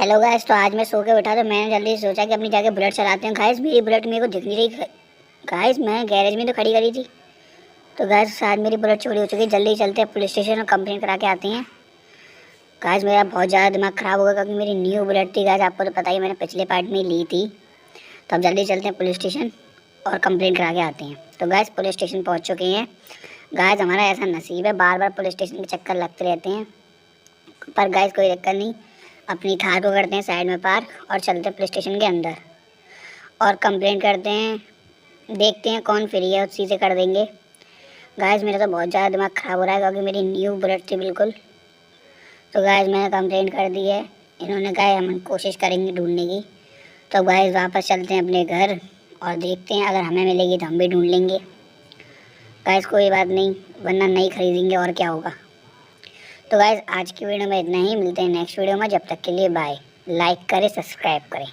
Hello guys, तो आज मैं सो के उठा तो मैंने जल्दी से सोचा कि अपनी जाके बुलेट चलाते हैं। गाइस मेरी बुलेट मेरे को दिख नहीं रही। गाइस मैं गैरेज में तो खड़ी करी थी। तो गाइस शायद मेरी बुलेट चोरी हो चुकी है। जल्दी चलते हैं पुलिस स्टेशन और कंप्लेन करा के आते हैं। गाइस मेरा बहुत ज़्यादा दिमाग ख़राब होगा क्योंकि मेरी न्यू बुलेट थी। गाइस आपको तो पता ही, मैंने पिछले पार्ट में ली थी। तो अब जल्दी चलते हैं पुलिस स्टेशन और कंप्लेन करा के आते हैं। तो गाइस पुलिस स्टेशन पहुँच चुके हैं। गाइस हमारा ऐसा नसीब है, बार बार पुलिस स्टेशन के चक्कर लगते रहते हैं। पर गाइस कोई दिक्कत नहीं, अपनी थार को करते हैं साइड में पार और चलते हैं पुलिस स्टेशन के अंदर और कंप्लेंट करते हैं। देखते हैं कौन फ्री है, उसी से कर देंगे। गाइस मेरा तो बहुत ज़्यादा दिमाग ख़राब हो रहा है क्योंकि मेरी न्यू बुलेट थी बिल्कुल। तो गाइस मैंने कंप्लेंट कर दी है। इन्होंने कहा हम कोशिश करेंगे ढूंढने की। तो गाइस वापस चलते हैं अपने घर और देखते हैं, अगर हमें मिलेगी तो हम भी ढूंढ लेंगे। गाइस कोई बात नहीं, वरना नहीं खरीदेंगे और क्या होगा। तो गाइस आज की वीडियो में इतना ही, मिलते हैं नेक्स्ट वीडियो में। जब तक के लिए बाय। लाइक करें, सब्सक्राइब करें।